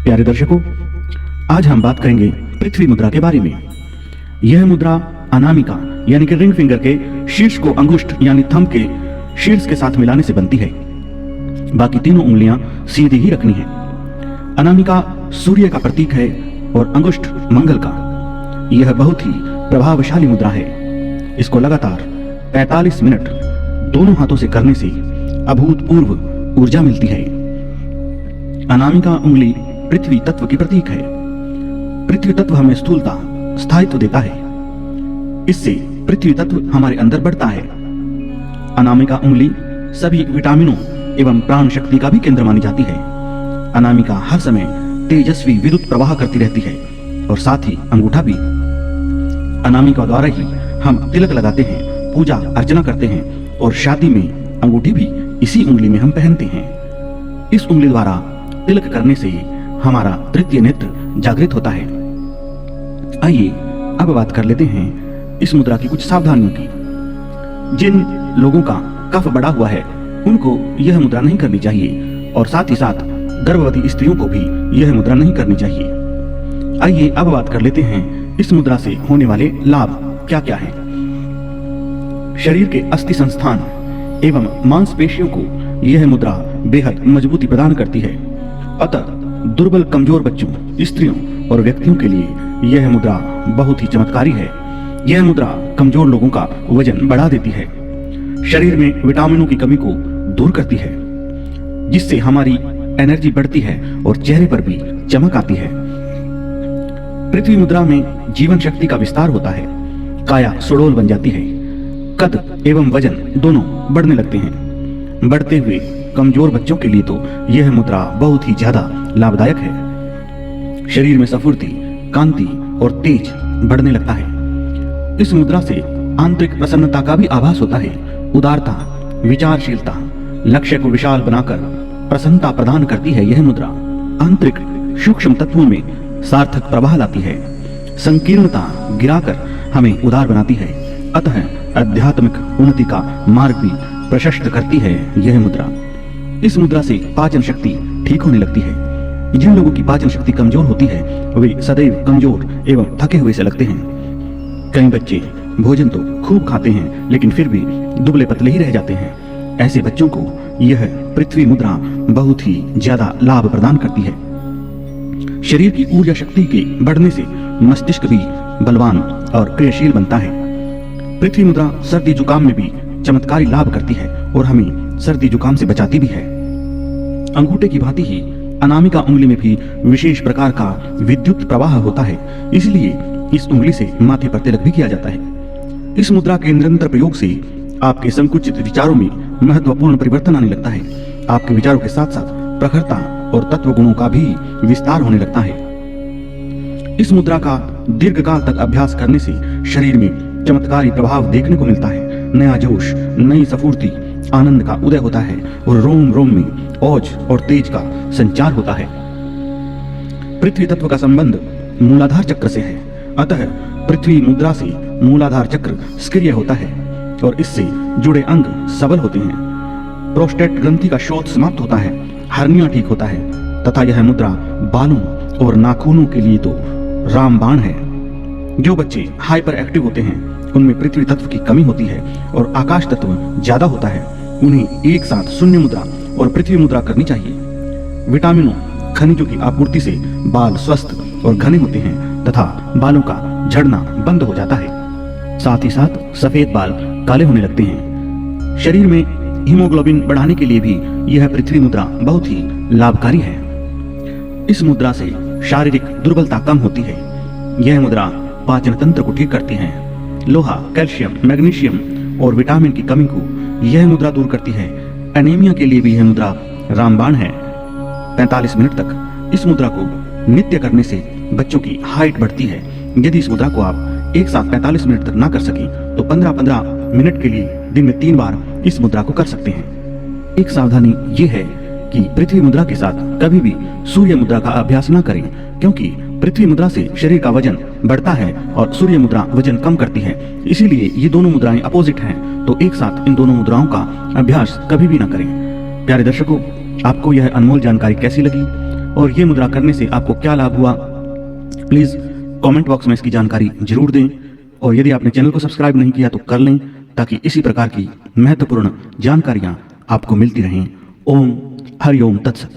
प्यारे दर्शकों, आज हम बात करेंगे पृथ्वी मुद्रा के बारे में। यह मुद्रा अनामिका यानी कि रिंग फिंगर के शीर्ष को अंगुष्ठ यानी थंब के शीर्ष के साथ मिलाने से बनती है। बाकी तीनों उंगलियां सीधी ही रखनी है। अनामिका सूर्य का प्रतीक है और अंगुष्ठ मंगल का। यह बहुत ही प्रभावशाली मुद्रा है। इसको लगातार 45 मिनट दोनों हाथों से करने से अभूतपूर्व ऊर्जा मिलती है। अनामिका उंगली पृथ्वी तत्व की प्रतीक है। पृथ्वी तत्व हमें स्थूलता, स्थायित्व देता है। इससे पृथ्वी तत्व हमारे अंदर बढ़ता है। अनामिका उंगली सभी विटामिनों एवं प्राण शक्ति का भी केंद्र मानी जाती है। अनामिका हर समय तेजस्वी विद्युत प्रवाह करती रहती है और साथ ही अंगूठा भी। अनामिका द्वारा ही हम तिलक लगाते हैं, पूजा अर्चना करते हैं और शादी में अंगूठी भी इसी उंगली में हम पहनते हैं। इस उंगली द्वारा तिलक करने से हमारा तृतीय नेत्र जागृत होता है। आइए अब बात कर लेते हैं इस मुद्रा की कुछ सावधानियों की। जिन लोगों का कफ बढ़ा हुआ है उनको यह मुद्रा नहीं करनी चाहिए और साथ ही साथ गर्भवती स्त्रियों को भी यह मुद्रा नहीं करनी चाहिए। आइए अब बात कर लेते हैं इस मुद्रा से होने वाले लाभ क्या क्या हैं। शरीर के अस्थि संस्थान एवं मांसपेशियों को यह मुद्रा बेहद मजबूती प्रदान करती है। अतः दुर्बल कमजोर बच्चों, स्त्रियों और व्यक्तियों के लिए यह मुद्रा बहुत ही चमत्कारी है। यह मुद्रा कमजोर लोगों का वजन बढ़ा देती है, शरीर में विटामिनों की कमी को दूर करती है, जिससे हमारी एनर्जी बढ़ती है और चेहरे पर भी चमक आती है। पृथ्वी मुद्रा में जीवन शक्ति का विस्तार होता है, काया सुडौल बन जाती है, कद एवं वजन दोनों बढ़ने लगते हैं। बढ़ते हुए कमजोर बच्चों के लिए तो यह मुद्रा बहुत ही ज्यादा लाभदायक है। शरीर में स्फूर्ति, कांति और तेज बढ़ने लगता है। इस मुद्रा से आंतरिक प्रसन्नता का भी आभास होता है। उदारता, विचारशीलता, लक्ष्य को विशाल बनाकर प्रसन्नता प्रदान करती है। यह मुद्रा आंतरिक सूक्ष्म तत्वों में सार्थक प्रवाह लाती है। संकीर्णता गिराकर हमें उदार बनाती है। अतः आध्यात्मिक उन्नति का मार्ग भी प्रशस्त करती है यह मुद्रा। इस मुद्रा से पाचन शक्ति ठीक होने लगती है। जिन लोगों की पाचन शक्ति कमजोर होती है वे सदैव कमजोर एवं थके हुए से लगते हैं। कई बच्चे भोजन तो खूब खाते हैं लेकिन फिर भी दुबले पतले ही रह जाते हैं। ऐसे बच्चों को यह पृथ्वी मुद्रा बहुत ही ज्यादा लाभ प्रदान करती है। शरीर की ऊर्जा शक्ति के बढ़ने से मस्तिष्क भी बलवान और क्रियाशील बनता है। पृथ्वी मुद्रा सर्दी जुकाम में भी चमत्कारी लाभ करती है और हमें सर्दी जुकाम से बचाती भी है। अंगूठे की भांति ही अनामिका उंगली में भी विशेष प्रकार का विद्युत प्रवाह होता है, इसलिए इस उंगली से माथे पर तिलक भी किया जाता है। इस मुद्रा के निरंतर प्रयोग से आपके संकुचित विचारों में महत्वपूर्ण परिवर्तन आने लगता है। आपके विचारों के साथ साथ प्रखरता और तत्व गुणों का भी विस्तार होने लगता है। इस मुद्रा का दीर्घकाल तक अभ्यास करने से शरीर में चमत्कारी प्रभाव देखने को मिलता है। नया जोश, नई स्फूर्ति, आनंद का उदय होता है और रोम रोम में ओज और तेज का संचार होता है। पृथ्वी तत्व का संबंध मूलाधार चक्र से है। अतः पृथ्वी मुद्रा से मूलाधार चक्र सक्रिय होता है और इससे जुड़े अंग सबल होते हैं। प्रोस्टेट ग्रंथि का शोथ समाप्त होता है, हर्निया ठीक होता है तथा यह मुद्रा बालों और नाखूनों के लिए तो रामबाण है। जो बच्चे हाइपर एक्टिव होते हैं उनमें पृथ्वी तत्व की कमी होती है और आकाश तत्व ज्यादा होता है। उन्हें एक साथ शून्य मुद्रा और पृथ्वी मुद्रा करनी चाहिए। विटामिनों, खनिजों की आपूर्ति से बाल स्वस्थ और घने होते हैं तथा बालों का झड़ना बंद हो जाता है। साथ ही साथ सफेद बाल काले होने लगते हैं। शरीर में हीमोग्लोबिन बढ़ाने के लिए भी यह पृथ्वी मुद्रा बहुत ही लाभकारी है। इस मुद्रा से शारीरिक दुर्बलता कम होती है। यह मुद्रा पाचन तंत्र को ठीक करती है। लोहा, कैल्शियम, मैग्नीशियम और विटामिन की कमी को यह मुद्रा दूर करती है। एनीमिया के लिए भी यह मुद्रा रामबाण है। 45 मिनट तक इस मुद्रा को नित्य करने से बच्चों की हाइट बढ़ती है। यदि इस मुद्रा को आप एक साथ 45 मिनट तक ना कर सके तो 15-15 मिनट के लिए दिन में 3 बार इस मुद्रा को कर सकते हैं। एक सावधानी ये है कि पृथ्वी मुद्रा के साथ कभी भी सूर्य मुद्रा का अभ्यास ना करें, क्योंकि पृथ्वी मुद्रा से शरीर का वजन बढ़ता है और सूर्य मुद्रा वजन कम करती है। इसीलिए ये दोनों मुद्राएं अपोजिट हैं, तो एक साथ इन दोनों मुद्राओं का अभ्यास कभी भी ना करें। प्यारे दर्शकों, आपको यह अनमोल जानकारी कैसी लगी और ये मुद्रा करने से आपको क्या लाभ हुआ, प्लीज़ कमेंट बॉक्स में इसकी जानकारी जरूर दें। और यदि आपने चैनल को सब्सक्राइब नहीं किया तो कर लें, ताकि इसी प्रकार की महत्वपूर्ण जानकारियाँ आपको मिलती रहें। ओम हरिओम तत्सत।